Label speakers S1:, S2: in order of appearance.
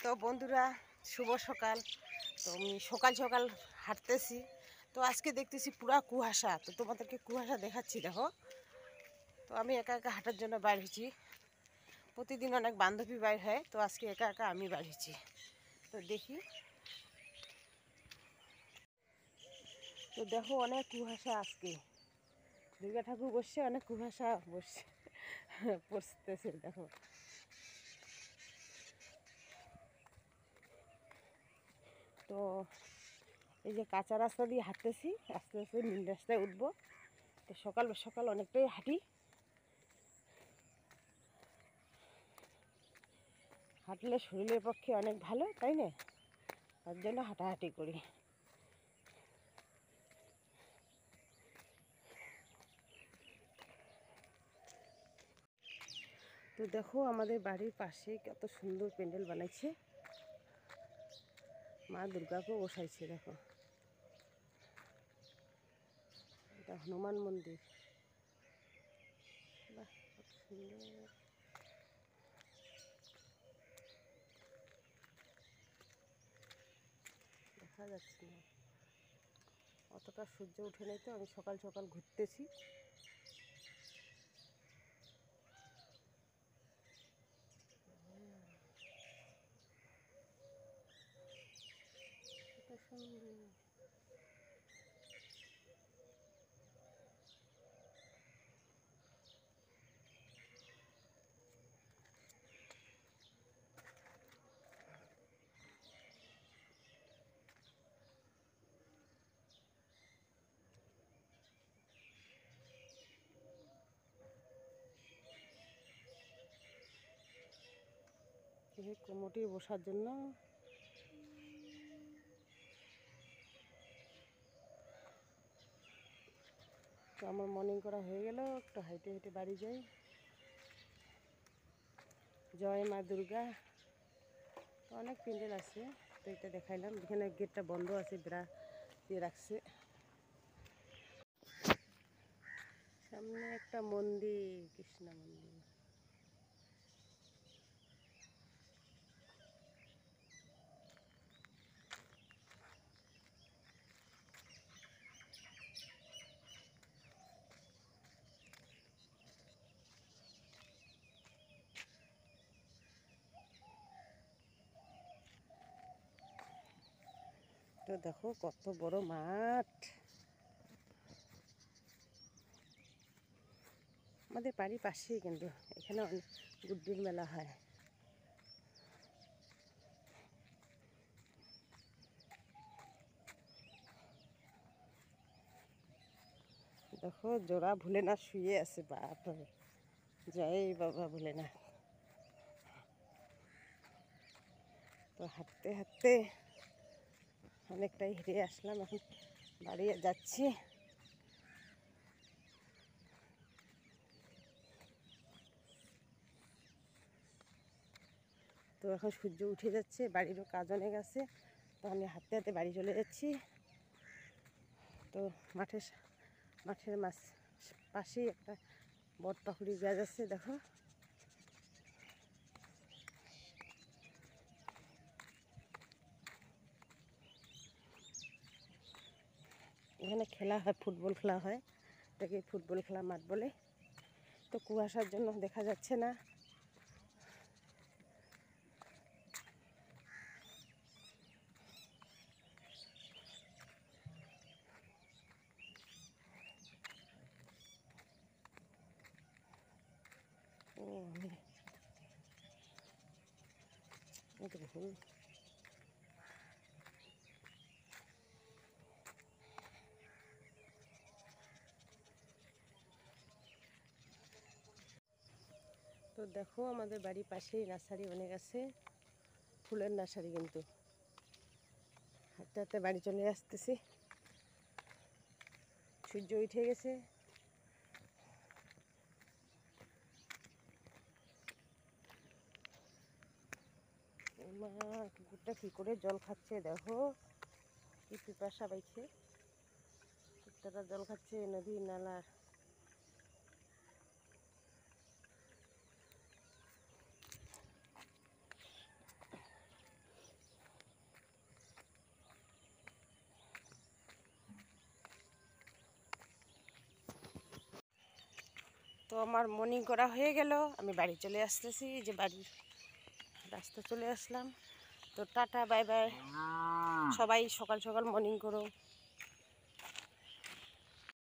S1: তো বন্ধুরা, শুভ সকাল। তো আমি সকাল সকাল হাঁটতেছি। তো আজকে দেখতেছি পুরা কুয়াশা। তো তোমাদেরকে কুয়াশা দেখাচ্ছি, দেখো। তো আমি একা একা হাঁটার জন্য বাইর হয়েছি। প্রতিদিন অনেক বান্ধবী বাইর হয়, তো আজকে একা একা আমি বাইর হয়েছি। তো দেখি, তো দেখো অনেক কুয়াশা আজকে। দুর্গা ঠাকুর বসছে, অনেক কুয়াশা বসছে পড়তেছে, দেখো। তো এই যে কাঁচা রাস্তা দিয়ে হাঁটতেছি, আস্তে আস্তে নীল রাস্তায় উঠবো। তো সকাল সকাল অনেকটাই হাঁটি, হাঁটলে শরীরের পক্ষে অনেক ভালো, তাই না? তার জন্য হাঁটাহাঁটি করি। তো দেখো আমাদের বাড়ির পাশে কত সুন্দর প্যান্ডেল বানাইছে, মা দুর্গাকেও বসাইছে। দেখো, এটা হনুমান মন্দির। বাহ, কত সুন্দর। দেখা যাচ্ছে না, অতটা সূর্য উঠে নেই, তো আমি সকাল সকাল ঘুরতেছি। কত সুন্দর। এই কমিটি বসার জন্য। তো আমার মর্নিং করা হয়ে গেল, একটু হাইটে হেঁটে বাড়ি যাই। জয় মা দুর্গা। তো অনেক প্যান্ডেল আছে, তো এটা দেখাইলাম। এখানে গেটটা বন্ধ আছে, বেড়া দিয়ে রাখছে। সামনে একটা মন্দির, কৃষ্ণ মন্দির। তো দেখো কত বড় মাঠ। আমাদের বাড়ির পাশেই, কিন্তু এখানে অনেক গুড্ডির মেলা হয়। দেখো জোড়া ভোলেনাথ শুয়ে আছে, বাপরে। জয় বাবা ভোলেনাথ। তো হাঁটতে হাঁটতে অনেকটাই হেঁটে আসলাম, এখন বাড়ি যাচ্ছি। তো এখন সূর্য উঠে যাচ্ছে, বাড়িরও কাজ অনেক আছে। তো আমি হাঁটতে হাঁটতে বাড়ি চলে যাচ্ছি। তো মাঠের পাশেই একটা বট পাকুড়ি গাছ আছে, দেখো। এখানে খেলা হয়, ফুটবল খেলা হয়, এটাকে ফুটবল খেলা মাঠ বলে। তো কুয়াশার জন্য দেখা যাচ্ছে না। ও ভুল। তো দেখো আমাদের বাড়ির পাশেই নার্সারি অনেক আছে, ফুলের নার্সারি। কিন্তু হাঁটতে হাঁটতে বাড়ি চলে আসতেছি, সূর্য উঠে গেছে। মা কুকুরটা কী করে জল খাচ্ছে, দেখো কি পিপাসা পাইছে। কুকুরটা জল খাচ্ছে নদী নালার। তো আমার মর্নিং করা হয়ে গেল, আমি বাড়ি চলে আসতেছি, যে বাড়ির রাস্তা চলে আসলাম। তো টাটা, বাই বাই, সবাই সকাল সকাল মর্নিং করো।